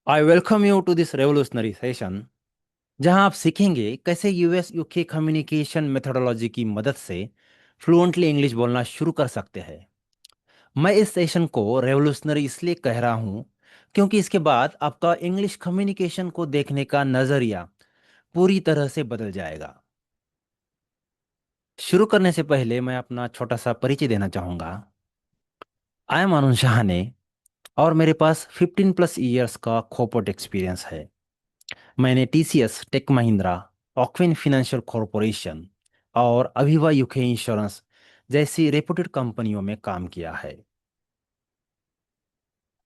I welcome you to this revolutionary session जहां आप सीखेंगे कैसे यूएस यूके कम्युनिकेशन मेथोडोलॉजी की मदद से फ्लुएंटली इंग्लिश बोलना शुरू कर सकते हैं। मैं इस सेशन को रेवोल्यूशनरी इसलिए कह रहा हूं क्योंकि इसके बाद आपका इंग्लिश कम्युनिकेशन को देखने का नजरिया पूरी तरह से बदल जाएगा। शुरू करने से पहले मैं अपना छोटा सा परिचय देना चाहूँगा। आई एम अनुज शाहने और मेरे पास 15+ ईयर्स का कॉर्पोरेट एक्सपीरियंस है। मैंने TCS, Tech Mahindra, Ocwen Financial Corporation और अविवा यूके इंश्योरेंस जैसी रेपुटेड कंपनियों में काम किया है।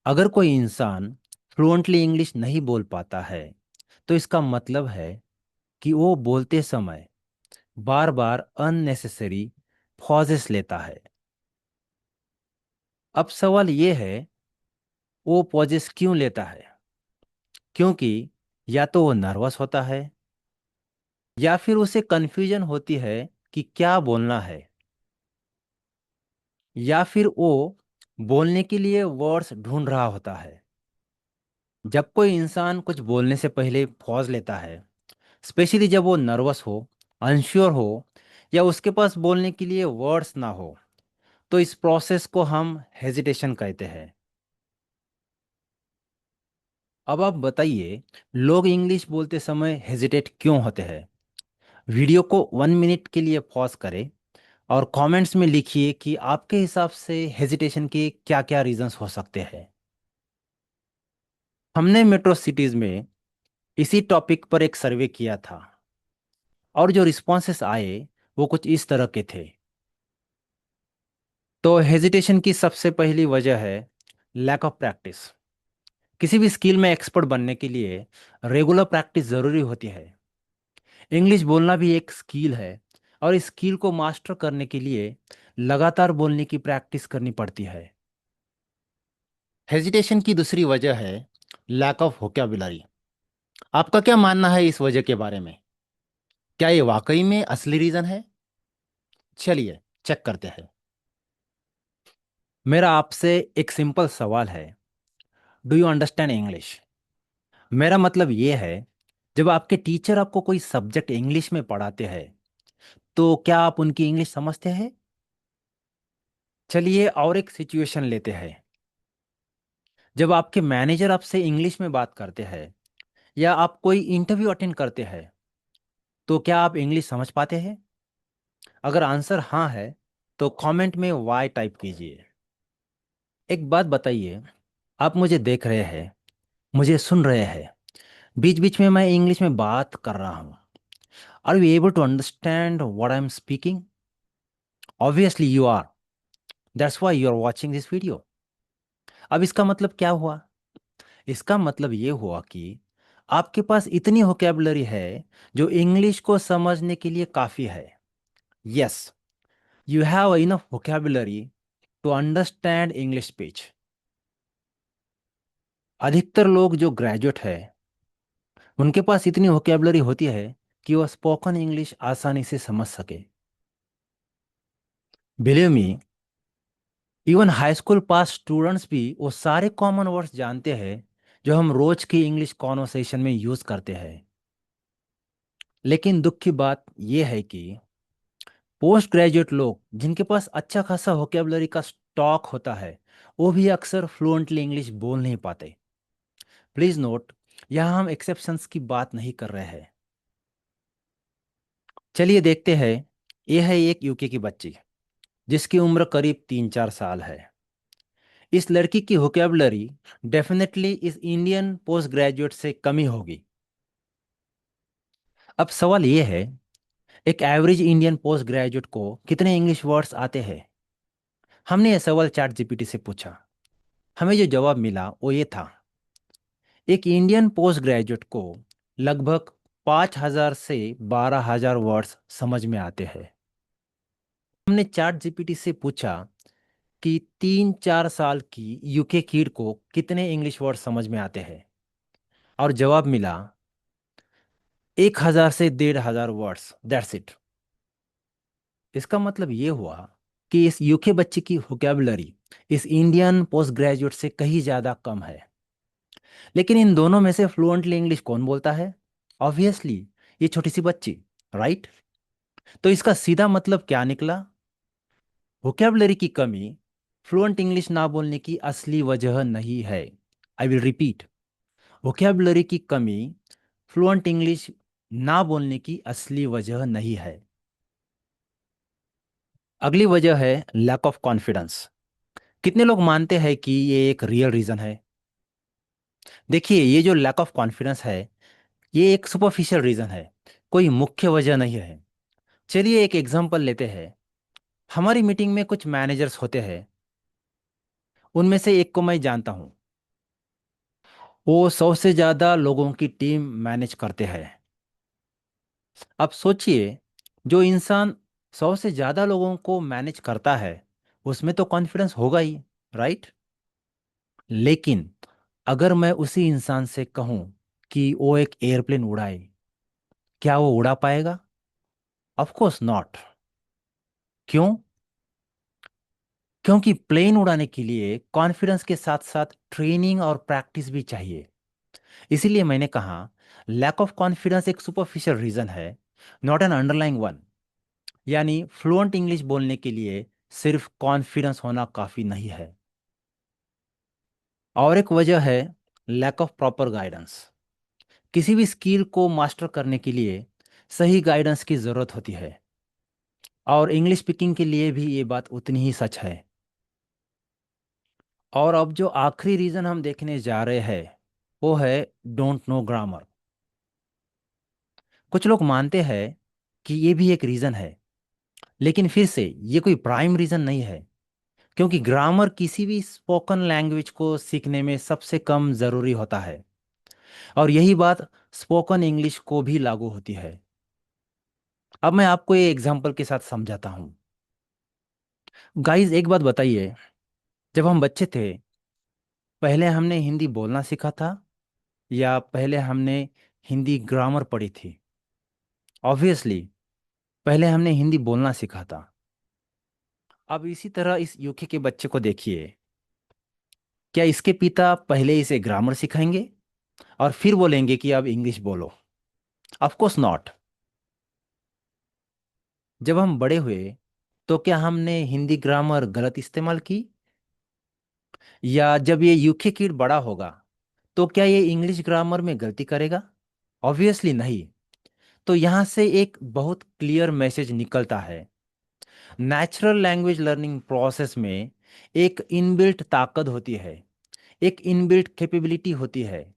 अगर कोई इंसान फ्लुएंटली इंग्लिश नहीं बोल पाता है तो इसका मतलब है कि वो बोलते समय बार बार अननेसेसरी पॉजेस लेता है। अब सवाल ये है, वो पॉजेस क्यों लेता है? क्योंकि या तो वो नर्वस होता है या फिर उसे कन्फ्यूजन होती है कि क्या बोलना है, या फिर वो बोलने के लिए वर्ड्स ढूंढ रहा होता है। जब कोई इंसान कुछ बोलने से पहले पॉज लेता है, स्पेशली जब वो नर्वस हो, अनश्योर हो या उसके पास बोलने के लिए वर्ड्स ना हो, तो इस प्रोसेस को हम हेजिटेशन कहते हैं। अब आप बताइए, लोग इंग्लिश बोलते समय हेजिटेट क्यों होते हैं? वीडियो को 1 मिनट के लिए पॉज करें और कमेंट्स में लिखिए कि आपके हिसाब से हेजिटेशन के क्या क्या रीजंस हो सकते हैं। हमने मेट्रो सिटीज में इसी टॉपिक पर एक सर्वे किया था और जो रिस्पॉन्सेस आए वो कुछ इस तरह के थे। तो हेजिटेशन की सबसे पहली वजह है लैक ऑफ प्रैक्टिस। किसी भी स्किल में एक्सपर्ट बनने के लिए रेगुलर प्रैक्टिस ज़रूरी होती है। इंग्लिश बोलना भी एक स्किल है और इस स्किल को मास्टर करने के लिए लगातार बोलने की प्रैक्टिस करनी पड़ती है। हेजिटेशन की दूसरी वजह है लैक ऑफ वोकैबुलरी। आपका क्या मानना है इस वजह के बारे में? क्या ये वाकई में असली रीज़न है? चलिए चेक करते हैं। मेरा आपसे एक सिंपल सवाल है, डू यू अंडरस्टैंड इंग्लिश? मेरा मतलब ये है, जब आपके टीचर आपको कोई सब्जेक्ट इंग्लिश में पढ़ाते हैं तो क्या आप उनकी इंग्लिश समझते हैं? चलिए और एक सिचुएशन लेते हैं। जब आपके मैनेजर आपसे इंग्लिश में बात करते हैं या आप कोई इंटरव्यू अटेंड करते हैं, तो क्या आप इंग्लिश समझ पाते हैं? अगर आंसर हाँ है तो कमेंट में वाई टाइप कीजिए। एक बात बताइए, आप मुझे देख रहे हैं, मुझे सुन रहे हैं, बीच बीच में मैं इंग्लिश में बात कर रहा हूँ। Are you able to understand what I am speaking? Obviously you are, that's why you are watching this video. अब इसका मतलब क्या हुआ? इसका मतलब ये हुआ कि आपके पास इतनी वोकैबुलरी है जो इंग्लिश को समझने के लिए काफ़ी है। Yes, you have enough vocabulary to understand English speech. अधिकतर लोग जो ग्रेजुएट है उनके पास इतनी वोकैबुलरी होती है कि वह स्पोकन इंग्लिश आसानी से समझ सके। Believe me, even high school pass students भी वो सारे कॉमन वर्ड्स जानते हैं जो हम रोज की इंग्लिश कॉन्वर्सेशन में यूज करते हैं। लेकिन दुख की बात यह है कि पोस्ट ग्रेजुएट लोग जिनके पास अच्छा खासा वोकैबुलरी का स्टॉक होता है, वो भी अक्सर फ्लुएंटली इंग्लिश बोल नहीं पाते। प्लीज नोट, यहाँ हम एक्सेप्शंस की बात नहीं कर रहे हैं। चलिए देखते हैं। यह है एक यूके की बच्ची जिसकी उम्र करीब 3-4 साल है। इस लड़की की वोकैबुलरी डेफिनेटली इस इंडियन पोस्ट ग्रेजुएट से कम ही होगी। अब सवाल यह है, एक एवरेज इंडियन पोस्ट ग्रेजुएट को कितने इंग्लिश वर्ड्स आते हैं? हमने यह सवाल चैट जीपीटी से पूछा। हमें जो जवाब मिला वो ये था, एक इंडियन पोस्ट ग्रेजुएट को लगभग 5,000 से 12,000 वर्ड्स समझ में आते हैं। हमने चैट जीपीटी से पूछा कि 3-4 साल की यूके किड को कितने इंग्लिश वर्ड समझ में आते हैं, और जवाब मिला 1,000 से 1,500 वर्ड्स, दैट्स इट। इसका मतलब ये हुआ कि इस यूके बच्चे की वोकैबुलरी इस इंडियन पोस्ट ग्रेजुएट से कहीं ज़्यादा कम है। लेकिन इन दोनों में से फ्लुएंटली इंग्लिश कौन बोलता है? ऑब्वियसली ये छोटी सी बच्ची, राइट? तो इसका सीधा मतलब क्या निकला? वोकैबुलरी की कमी फ्लुएंट इंग्लिश ना बोलने की असली वजह नहीं है। आई विल रिपीट, वोकैबुलरी की कमी फ्लुएंट इंग्लिश ना बोलने की असली वजह नहीं है। अगली वजह है लैक ऑफ कॉन्फिडेंस। कितने लोग मानते हैं कि ये एक रियल रीजन है? देखिए, ये जो लैक ऑफ कॉन्फिडेंस है, ये एक सुपरफिशियल रीजन है, कोई मुख्य वजह नहीं है। चलिए एक एग्जांपल लेते हैं। हमारी मीटिंग में कुछ मैनेजर्स होते हैं। उनमें से एक को मैं जानता हूँ। वो 100 से ज़्यादा लोगों की टीम मैनेज करते हैं। अब सोचिए, जो इंसान 100 से ज़्यादा लोगों को मैनेज करता है, उसमें तो कॉन्फिडेंस होगा ही, राइट? लेकिन अगर मैं उसी इंसान से कहूँ कि वो एक एयरप्लेन उड़ाए, क्या वो उड़ा पाएगा? Of course not. क्यों? क्योंकि प्लेन उड़ाने के लिए कॉन्फिडेंस के साथ साथ ट्रेनिंग और प्रैक्टिस भी चाहिए। इसीलिए मैंने कहा, लैक ऑफ कॉन्फिडेंस एक सुपरफिशियल रीजन है, नॉट एन अंडरलाइंग वन। यानी फ्लुएंट इंग्लिश बोलने के लिए सिर्फ कॉन्फिडेंस होना काफी नहीं है। और एक वजह है लैक ऑफ प्रॉपर गाइडेंस। किसी भी स्किल को मास्टर करने के लिए सही गाइडेंस की जरूरत होती है, और इंग्लिश स्पीकिंग के लिए भी ये बात उतनी ही सच है। और अब जो आखिरी रीजन हम देखने जा रहे हैं, वो है डोंट नो ग्रामर। कुछ लोग मानते हैं कि ये भी एक रीजन है, लेकिन फिर से ये कोई प्राइम रीजन नहीं है। क्योंकि ग्रामर किसी भी स्पोकन लैंग्वेज को सीखने में सबसे कम जरूरी होता है, और यही बात स्पोकन इंग्लिश को भी लागू होती है। अब मैं आपको ये एग्जांपल के साथ समझाता हूँ। गाइस, एक बात बताइए, जब हम बच्चे थे, पहले हमने हिंदी बोलना सीखा था या पहले हमने हिंदी ग्रामर पढ़ी थी? ऑब्वियसली पहले हमने हिंदी बोलना सीखा था। अब इसी तरह इस यूके के बच्चे को देखिए, क्या इसके पिता पहले इसे ग्रामर सिखाएंगे और फिर बोलेंगे कि अब इंग्लिश बोलो? Of course not. जब हम बड़े हुए, तो क्या हमने हिंदी ग्रामर गलत इस्तेमाल की? या जब ये यूके किड बड़ा होगा, तो क्या ये इंग्लिश ग्रामर में गलती करेगा? ऑब्वियसली नहीं। तो यहाँ से एक बहुत क्लियर मैसेज निकलता है। नेचुरल लैंग्वेज लर्निंग प्रोसेस में एक इनबिल्ट ताकत होती है, एक इनबिल्ट कैपेबिलिटी होती है,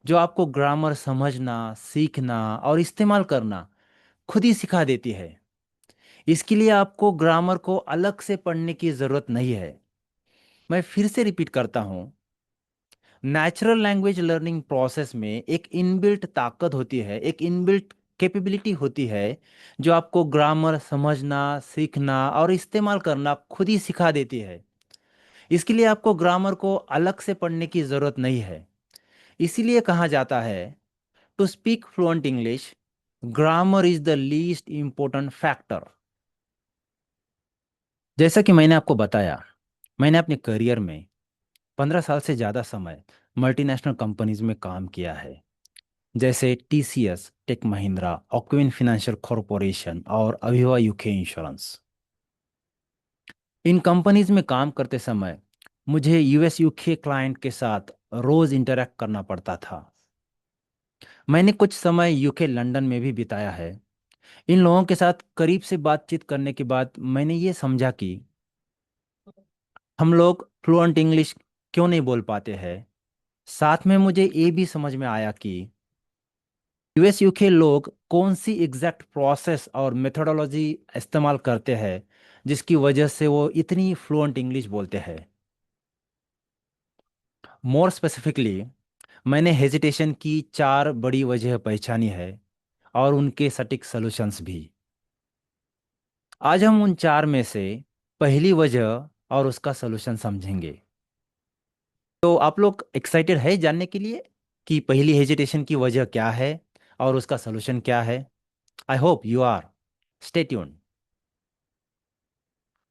जो आपको ग्रामर समझना, सीखना और इस्तेमाल करना खुद ही सिखा देती है। इसके लिए आपको ग्रामर को अलग से पढ़ने की ज़रूरत नहीं है। मैं फिर से रिपीट करता हूँ, नेचुरल लैंग्वेज लर्निंग प्रोसेस में एक इनबिल्ट ताकत होती है, एक इनबिल्ट कैपेबिलिटी होती है, जो आपको ग्रामर समझना, सीखना और इस्तेमाल करना खुद ही सिखा देती है। इसके लिए आपको ग्रामर को अलग से पढ़ने की ज़रूरत नहीं है। इसीलिए कहा जाता है, to speak fluent English, grammar is the least important factor. जैसा कि मैंने आपको बताया, मैंने अपने करियर में 15 साल से ज़्यादा समय मल्टीनेशनल कंपनीज में काम किया है, जैसे TCS, Tech Mahindra, Ocwen Financial Corporation और अविवा यूके इंश्योरेंस। इन कंपनीज में काम करते समय मुझे यूएस यूके क्लाइंट के साथ रोज इंटरेक्ट करना पड़ता था। मैंने कुछ समय यूके लंदन में भी बिताया है। इन लोगों के साथ करीब से बातचीत करने के बाद मैंने ये समझा कि हम लोग फ्लुएंट इंग्लिश क्यों नहीं बोल पाते हैं। साथ में मुझे ये भी समझ में आया कि यूएस यूके लोग कौन सी एग्जैक्ट प्रोसेस और मेथोडोलॉजी इस्तेमाल करते हैं, जिसकी वजह से वो इतनी फ्लुएंट इंग्लिश बोलते हैं। मोर स्पेसिफिकली, मैंने हेजिटेशन की 4 बड़ी वजह पहचानी है, और उनके सटीक सॉल्यूशंस भी। आज हम उन 4 में से पहली वजह और उसका सॉल्यूशन समझेंगे। तो आप लोग एक्साइटेड है जानने के लिए कि पहली हेजिटेशन की वजह क्या है और उसका सॉल्यूशन क्या है? I hope you are. Stay tuned.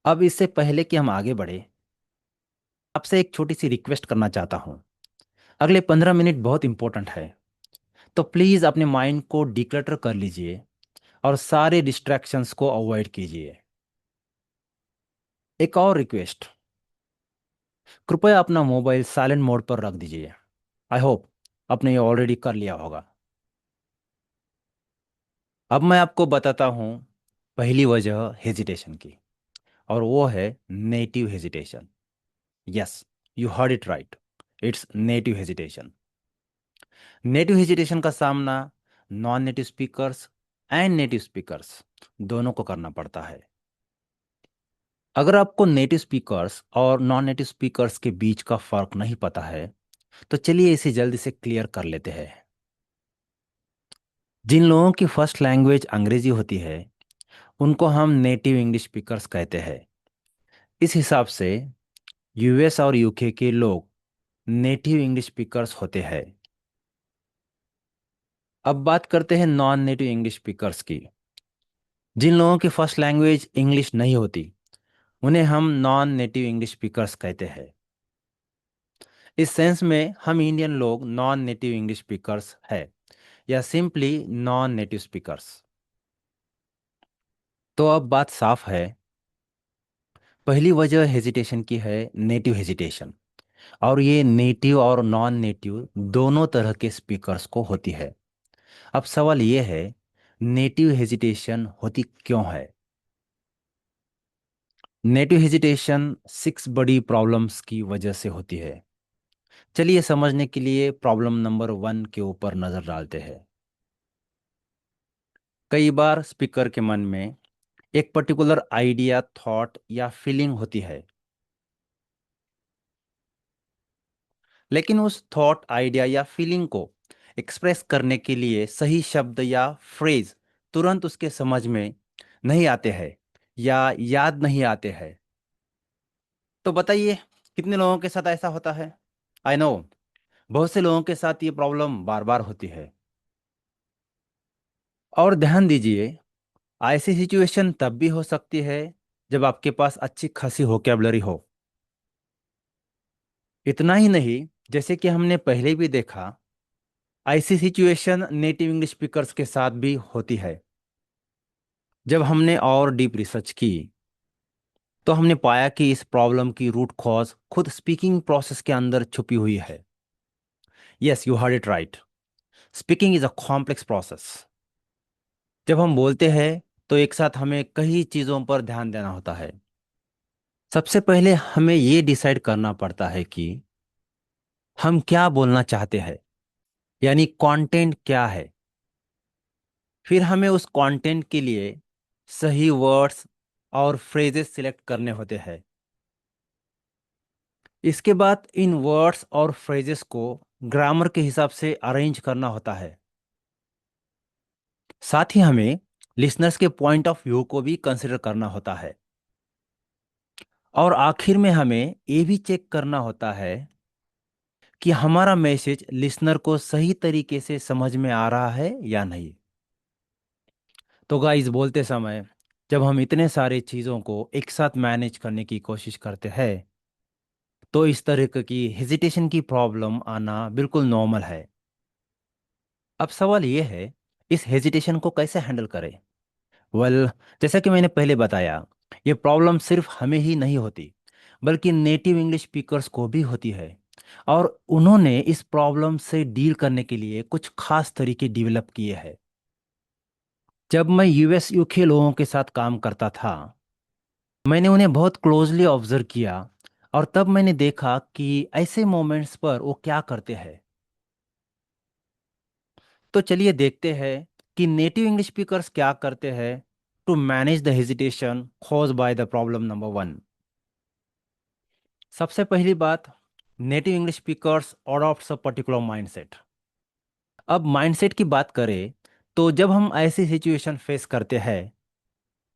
अब इससे पहले कि हम आगे बढ़े, आपसे एक छोटी सी रिक्वेस्ट करना चाहता हूँ। अगले 15 मिनट बहुत इंपॉर्टेंट है, तो प्लीज़ अपने माइंड को डिक्लटर कर लीजिए और सारे डिस्ट्रैक्शंस को अवॉइड कीजिए। एक और रिक्वेस्ट, कृपया अपना मोबाइल साइलेंट मोड पर रख दीजिए। आई होप आपने ये ऑलरेडी कर लिया होगा। अब मैं आपको बताता हूँ पहली वजह हेजिटेशन की, और वो है native hesitation. Yes, you heard it right, it's native hesitation. Native hesitation का सामना non native speakers and native speakers दोनों को करना पड़ता है। अगर आपको नेटिव स्पीकर्स और नॉन नेटिव स्पीकर्स के बीच का फर्क नहीं पता है, तो चलिए इसे जल्दी से क्लियर कर लेते हैं। जिन लोगों की फर्स्ट लैंग्वेज अंग्रेजी होती है, उनको हम नेटिव इंग्लिश स्पीकर्स कहते हैं। इस हिसाब से यूएस और यूके के लोग नेटिव इंग्लिश स्पीकर्स होते हैं। अब बात करते हैं नॉन नेटिव इंग्लिश स्पीकर्स की। जिन लोगों की फर्स्ट लैंग्वेज इंग्लिश नहीं होती, उन्हें हम नॉन नेटिव इंग्लिश स्पीकर्स कहते हैं। इस सेंस में हम इंडियन लोग नॉन नेटिव इंग्लिश स्पीकर्स है, या सिंपली नॉन नेटिव स्पीकर्स। तो अब बात साफ है। पहली वजह हेजिटेशन की है नेटिव हेजिटेशन, और ये नेटिव और नॉन नेटिव दोनों तरह के स्पीकर्स को होती है। अब सवाल ये है, नेटिव हेजिटेशन होती क्यों है? नेटिव हेजिटेशन 6 बड़ी प्रॉब्लम्स की वजह से होती है। चलिए समझने के लिए प्रॉब्लम नंबर 1 के ऊपर नज़र डालते हैं। कई बार स्पीकर के मन में एक पर्टिकुलर आइडिया, थॉट या फीलिंग होती है, लेकिन उस थॉट, आइडिया या फीलिंग को एक्सप्रेस करने के लिए सही शब्द या फ्रेज तुरंत उसके समझ में नहीं आते हैं या याद नहीं आते हैं। तो बताइए, कितने लोगों के साथ ऐसा होता है? आई नो, बहुत से लोगों के साथ ये प्रॉब्लम बार बार होती है। और ध्यान दीजिए, ऐसी सिचुएशन तब भी हो सकती है जब आपके पास अच्छी खासी वोकैबुलरी हो। इतना ही नहीं, जैसे कि हमने पहले भी देखा, ऐसी सिचुएशन नेटिव इंग्लिश स्पीकर्स के साथ भी होती है। जब हमने और डीप रिसर्च की, तो हमने पाया कि इस प्रॉब्लम की रूट कॉज खुद स्पीकिंग प्रोसेस के अंदर छुपी हुई है। Yes, you heard it right, speaking is a complex process. जब हम बोलते हैं, तो एक साथ हमें कई चीज़ों पर ध्यान देना होता है। सबसे पहले हमें ये डिसाइड करना पड़ता है कि हम क्या बोलना चाहते हैं, यानी कंटेंट क्या है। फिर हमें उस कंटेंट के लिए सही वर्ड्स और फ्रेजेस सिलेक्ट करने होते हैं। इसके बाद इन वर्ड्स और फ्रेजेस को ग्रामर के हिसाब से अरेंज करना होता है। साथ ही हमें लिसनर्स के पॉइंट ऑफ व्यू को भी कंसिडर करना होता है। और आखिर में हमें ये भी चेक करना होता है कि हमारा मैसेज लिसनर को सही तरीके से समझ में आ रहा है या नहीं। तो गाइस, बोलते समय जब हम इतने सारे चीज़ों को एक साथ मैनेज करने की कोशिश करते हैं, तो इस तरह की हेजिटेशन की प्रॉब्लम आना बिल्कुल नॉर्मल है। अब सवाल ये है, इस हेजिटेशन को कैसे हैंडल करें? वेल, जैसा कि मैंने पहले बताया, ये प्रॉब्लम सिर्फ हमें ही नहीं होती, बल्कि नेटिव इंग्लिश स्पीकर्स को भी होती है। और उन्होंने इस प्रॉब्लम से डील करने के लिए कुछ खास तरीके डेवलप किए हैं। जब मैं यूएस यूके लोगों के साथ काम करता था, मैंने उन्हें बहुत क्लोजली ऑब्जर्व किया, और तब मैंने देखा कि ऐसे मोमेंट्स पर वो क्या करते हैं। तो चलिए देखते हैं कि नेटिव इंग्लिश स्पीकर्स क्या करते हैं to manage the hesitation cause by the problem number 1। सबसे पहली बात, native English speakers adopts a particular mindset. अब माइंडसेट की बात करें, तो जब हम ऐसी सिचुएशन फेस करते हैं,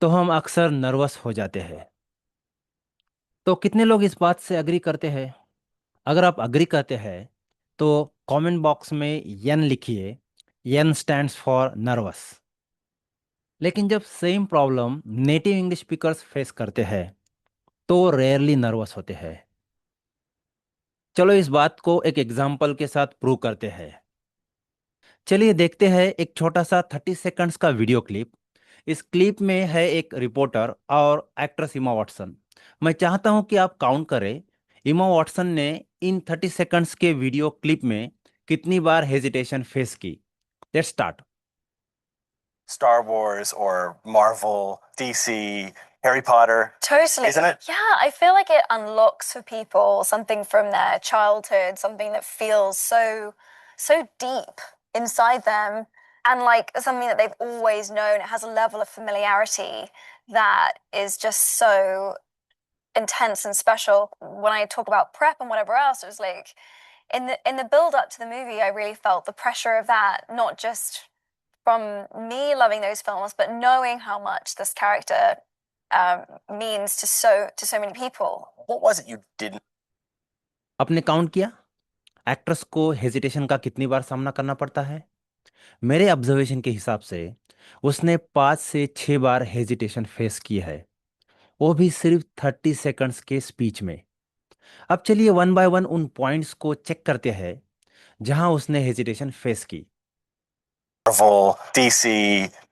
तो हम अक्सर नर्वस हो जाते हैं। तो कितने लोग इस बात से अग्री करते हैं? अगर आप अग्री करते हैं, तो कमेंट बॉक्स में यन लिखिए। यन स्टैंड्स फॉर नर्वस। लेकिन जब same problem native English speakers face करते हैं, तो रेयरली नर्वस होते हैं। चलो इस बात को एक एग्जाम्पल के साथ प्रूव करते हैं। चलिए देखते हैं एक छोटा सा 30 सेकंड्स का वीडियो क्लिप। इस क्लिप में है एक रिपोर्टर और एक्ट्रेस इमा वाटसन। मैं चाहता हूं कि आप काउंट करें इमा वाटसन ने इन 30 सेकंड्स के वीडियो क्लिप में कितनी बार हेजिटेशन फेस की। Let's start. Star Wars or Marvel, DC, Harry Potter. Totally. Isn't it? Yeah, I feel like it unlocks for people something from their childhood, something that feels so deep inside them and like something that they've always known. It has a level of familiarity that is just so intense and special. When I talk about prep and whatever else, it was like in the build up to the movie, I really felt the pressure of that, not just from me loving those films, but knowing how much this character um, means to so many people. What was it you didn't? आपने count किया actress को hesitation का कितनी बार सामना करना पड़ता है? मेरे ऑब्जर्वेशन के हिसाब से उसने 5 से 6 बार हेजिटेशन फेस की है, वो भी सिर्फ 30 सेकंड्स के स्पीच में। अब चलिए वन बाय वन उन पॉइंट्स को चेक करते हैं जहां उसने हेजिटेशन फेस की। Marvel, DC,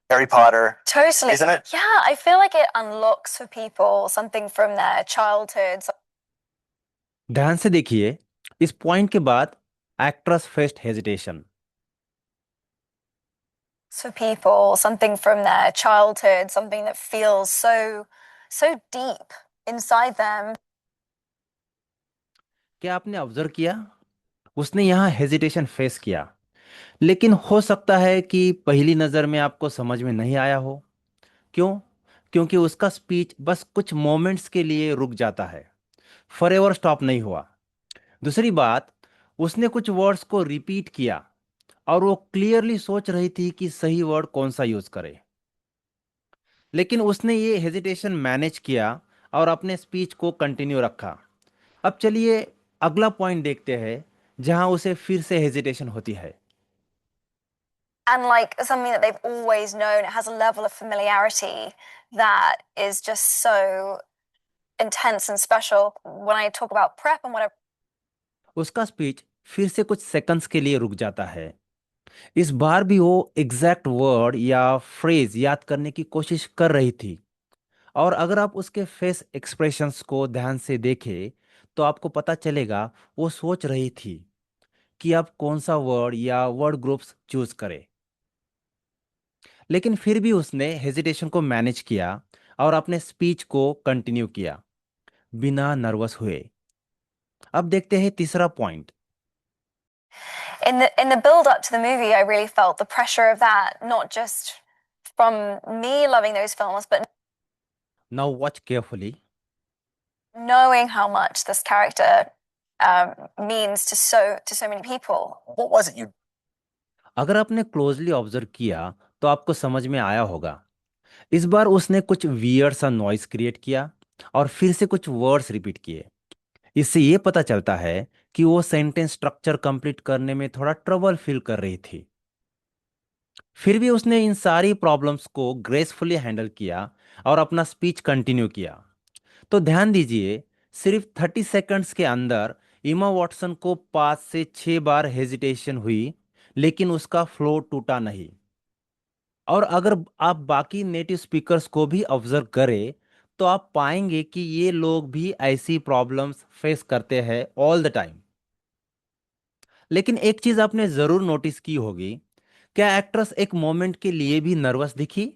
Harry Potter. Totally. Isn't it? Yeah, I feel like it unlocks for people something from their childhood. ध्यान से देखिए, इस पॉइंट के बाद actress faced hesitation. For people, something from their childhood, something that feels so deep inside them. क्या आपने observe किया? उसने यहाँ हेजिटेशन फेस किया, लेकिन हो सकता है कि पहली नज़र में आपको समझ में नहीं आया हो। क्यों? क्योंकि उसका स्पीच बस कुछ मोमेंट्स के लिए रुक जाता है, फॉरएवर स्टॉप नहीं हुआ। दूसरी बात, उसने कुछ वर्ड्स को रिपीट किया और वो क्लियरली सोच रही थी कि सही वर्ड कौन सा यूज करे, लेकिन उसने ये हेजिटेशन मैनेज किया और अपने स्पीच को कंटिन्यू रखा। अब चलिए अगला पॉइंट देखते हैं जहां उसे फिर से हेजिटेशन होती है। And like something that they've always known. It has a level of familiarity that is just so intense and special. When I talk about prep and whatever. उसका स्पीच फिर से कुछ सेकंड्स के लिए रुक जाता है। इस बार भी वो एग्जैक्ट वर्ड या फ्रेज याद करने की कोशिश कर रही थी, और अगर आप उसके फेस एक्सप्रेशंस को ध्यान से देखें तो आपको पता चलेगा वो सोच रही थी कि अब कौन सा वर्ड या वर्ड ग्रुप्स चूज करे। लेकिन फिर भी उसने हेजिटेशन को मैनेज किया और अपने स्पीच को कंटिन्यू किया बिना नर्वस हुए। अब देखते हैं तीसरा point. In the build up to the movie, I really felt the pressure of that, not just from me loving those films, but now watch carefully. knowing how much this character means to so many people. What was it you? अगर आपने closely observe किया तो आपको समझ में आया होगा, इस बार उसने कुछ वियर्ड सा नॉइस क्रिएट किया और फिर से कुछ वर्ड्स रिपीट किए। इससे ये पता चलता है कि वो सेंटेंस स्ट्रक्चर कंप्लीट करने में थोड़ा ट्रबल फील कर रही थी। फिर भी उसने इन सारी प्रॉब्लम्स को ग्रेसफुली हैंडल किया और अपना स्पीच कंटिन्यू किया। तो ध्यान दीजिए, सिर्फ 30 सेकंड्स के अंदर इमा वॉटसन को 5 से 6 बार हेजिटेशन हुई, लेकिन उसका फ्लो टूटा नहीं। और अगर आप बाकी नेटिव स्पीकर्स को भी ऑब्जर्व करें तो आप पाएंगे कि ये लोग भी ऐसी प्रॉब्लम्स फेस करते हैं ऑल द टाइम। लेकिन एक चीज आपने जरूर नोटिस की होगी, क्या एक्ट्रेस एक मोमेंट के लिए भी नर्वस दिखी?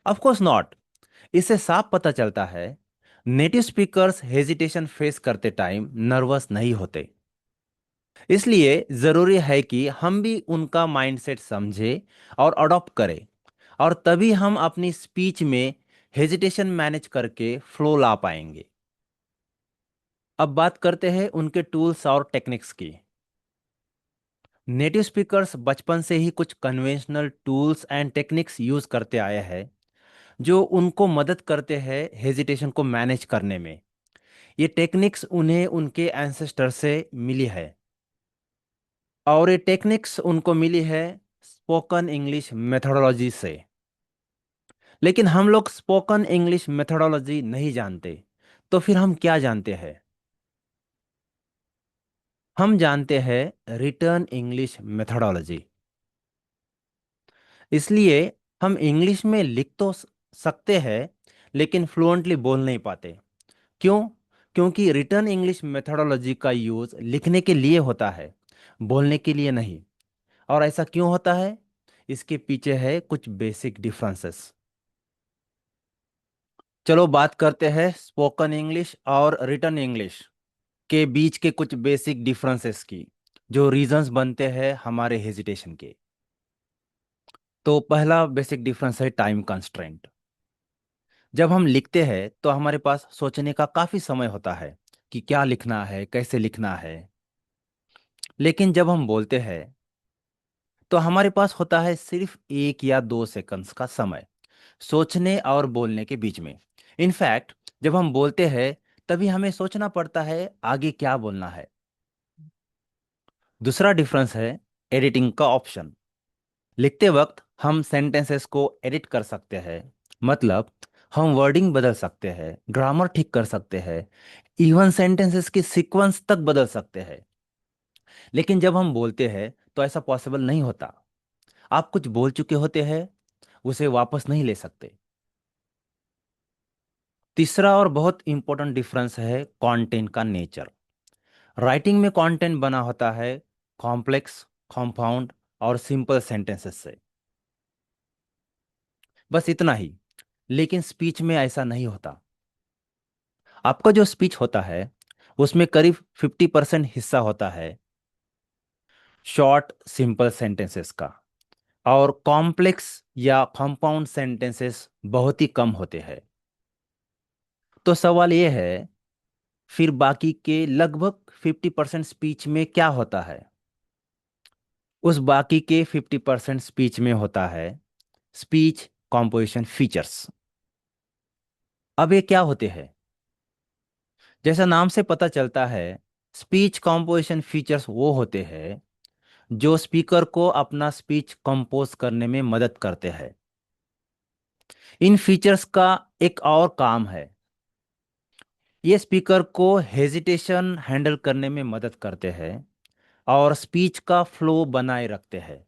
Of course not. इससे साफ पता चलता है नेटिव स्पीकर्स हेजिटेशन फेस करते टाइम नर्वस नहीं होते। इसलिए जरूरी है कि हम भी उनका माइंडसेट समझें और अडॉप्ट करें, और तभी हम अपनी स्पीच में हेजिटेशन मैनेज करके फ्लो ला पाएंगे। अब बात करते हैं उनके टूल्स और टेक्निक्स की। नेटिव स्पीकर्स बचपन से ही कुछ conventional tools and techniques use करते आए हैं जो उनको मदद करते हैं हेजिटेशन को मैनेज करने में। ये टेक्निक्स उन्हें उनके एंसेस्टर से मिली है, और ये टेक्निक्स उनको मिली है स्पोकन इंग्लिश मेथोडोलॉजी से। लेकिन हम लोग स्पोकन इंग्लिश मेथोडोलॉजी नहीं जानते, तो फिर हम क्या जानते हैं? हम जानते हैं रिटर्न इंग्लिश मेथोडोलॉजी, इसलिए हम इंग्लिश में लिख तो सकते हैं लेकिन फ्लुएंटली बोल नहीं पाते। क्यों? क्योंकि रिटर्न इंग्लिश मेथोडोलॉजी का यूज़ लिखने के लिए होता है, बोलने के लिए नहीं। और ऐसा क्यों होता है? इसके पीछे है कुछ बेसिक डिफरेंसेस। चलो बात करते हैं स्पोकन इंग्लिश और रिटर्न इंग्लिश के बीच के कुछ बेसिक डिफरेंसेस की, जो रीजंस बनते हैं हमारे हेजिटेशन के। तो पहला बेसिक डिफरेंस है टाइम कंस्ट्रेंट। जब हम लिखते हैं तो हमारे पास सोचने का काफ़ी समय होता है कि क्या लिखना है, कैसे लिखना है। लेकिन जब हम बोलते हैं तो हमारे पास होता है सिर्फ 1 या 2 सेकंड्स का समय सोचने और बोलने के बीच में। इनफैक्ट जब हम बोलते हैं तभी हमें सोचना पड़ता है आगे क्या बोलना है। दूसरा डिफरेंस है एडिटिंग का ऑप्शन। लिखते वक्त हम सेंटेंसेस को एडिट कर सकते हैं, मतलब हम वर्डिंग बदल सकते हैं, ग्रामर ठीक कर सकते हैं, इवन सेंटेंसेस की सीक्वेंस तक बदल सकते हैं। लेकिन जब हम बोलते हैं तो ऐसा पॉसिबल नहीं होता। आप कुछ बोल चुके होते हैं, उसे वापस नहीं ले सकते। तीसरा और बहुत इंपॉर्टेंट डिफरेंस है कंटेंट का नेचर। राइटिंग में कंटेंट बना होता है कॉम्प्लेक्स, कॉम्पाउंड और सिंपल सेंटेंसेस से, बस इतना ही। लेकिन स्पीच में ऐसा नहीं होता। आपका जो स्पीच होता है उसमें करीब 50% हिस्सा होता है शॉर्ट सिंपल सेंटेंसेस का, और कॉम्प्लेक्स या कंपाउंड सेंटेंसेस बहुत ही कम होते हैं। तो सवाल यह है, फिर बाकी के लगभग 50% स्पीच में क्या होता है? उस बाकी के 50% स्पीच में होता है स्पीच कॉम्पोजिशन फीचर्स। अब ये क्या होते हैं? जैसा नाम से पता चलता है, स्पीच कॉम्पोजिशन फीचर्स वो होते हैं जो स्पीकर को अपना स्पीच कंपोज करने में मदद करते हैं। इन फीचर्स का एक और काम है, ये स्पीकर को हेजिटेशन हैंडल करने में मदद करते हैं और स्पीच का फ्लो बनाए रखते हैं।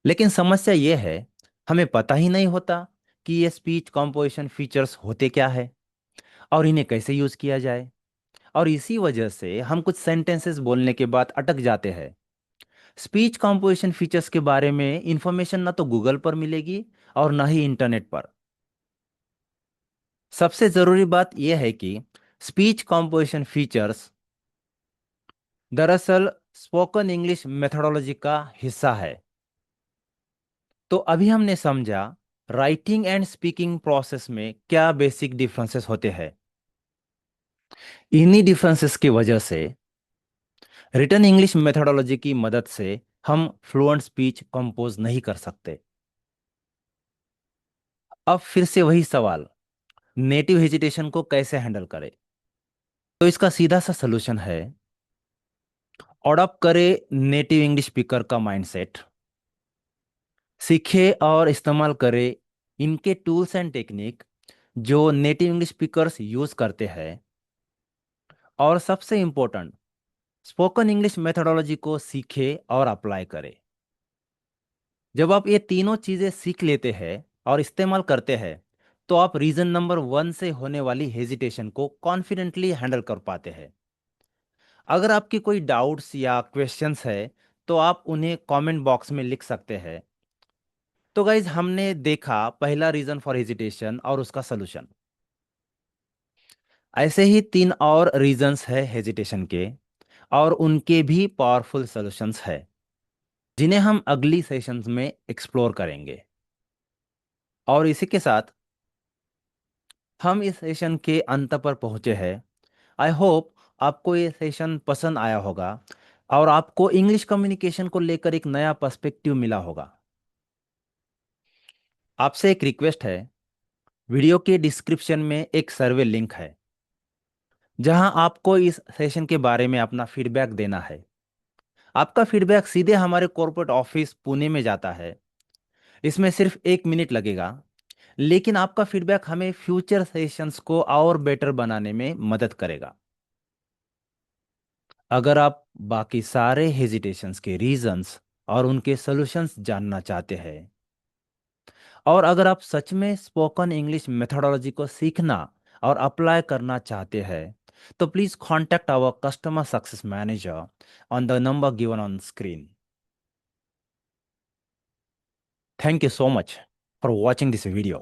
लेकिन समस्या ये है, हमें पता ही नहीं होता कि ये स्पीच कंपोजिशन फीचर्स होते क्या है और इन्हें कैसे यूज़ किया जाए। और इसी वजह से हम कुछ सेंटेंसेस बोलने के बाद अटक जाते हैं। स्पीच कंपोजिशन फीचर्स के बारे में इंफॉर्मेशन ना तो गूगल पर मिलेगी और ना ही इंटरनेट पर। सबसे ज़रूरी बात यह है कि स्पीच कंपोजिशन फीचर्स दरअसल स्पोकन इंग्लिश मेथोडोलॉजी का हिस्सा है। तो अभी हमने समझा राइटिंग एंड स्पीकिंग प्रोसेस में क्या बेसिक डिफरेंसेस होते हैं। इन्हीं डिफरेंसेस की वजह से रिटन इंग्लिश मेथोडोलॉजी की मदद से हम फ्लुएंट स्पीच कंपोज नहीं कर सकते। अब फिर से वही सवाल, नेटिव हेजिटेशन को कैसे हैंडल करें? तो इसका सीधा सा सलूशन है, अडॉप्ट करें नेटिव इंग्लिश स्पीकर का माइंडसेट, सीखे और इस्तेमाल करें इनके टूल्स एंड टेक्निक जो नेटिव इंग्लिश स्पीकर्स यूज करते हैं, और सबसे इम्पोर्टेंट स्पोकन इंग्लिश मेथोडोलॉजी को सीखे और अप्लाई करें। जब आप ये तीनों चीज़ें सीख लेते हैं और इस्तेमाल करते हैं तो आप रीज़न नंबर 1 से होने वाली हेजिटेशन को कॉन्फिडेंटली हैंडल कर पाते हैं। अगर आपकी कोई डाउट्स या क्वेश्चंस है तो आप उन्हें कमेंट बॉक्स में लिख सकते हैं। तो गाइज हमने देखा पहला रीज़न फॉर हेजिटेशन और उसका सलूशन। ऐसे ही 3 और रीजंस है हेजिटेशन के, और उनके भी पावरफुल सॉल्यूशंस है जिन्हें हम अगली सेशंस में एक्सप्लोर करेंगे। और इसी के साथ हम इस सेशन के अंत पर पहुंचे हैं। आई होप आपको ये सेशन पसंद आया होगा और आपको इंग्लिश कम्युनिकेशन को लेकर एक नया पर्सपेक्टिव मिला होगा। आपसे एक रिक्वेस्ट है, वीडियो के डिस्क्रिप्शन में एक सर्वे लिंक है जहां आपको इस सेशन के बारे में अपना फीडबैक देना है। आपका फीडबैक सीधे हमारे कॉर्पोरेट ऑफिस पुणे में जाता है। इसमें सिर्फ 1 मिनट लगेगा, लेकिन आपका फीडबैक हमें फ्यूचर सेशंस को और बेटर बनाने में मदद करेगा। अगर आप बाकी सारे हेजिटेशंस के रीजंस और उनके सॉल्यूशंस जानना चाहते हैं, और अगर आप सच में स्पोकन इंग्लिश मेथोडोलॉजी को सीखना और अप्लाई करना चाहते हैं, तो please contact our customer success manager on the number given on screen. Thank you so much for watching this video.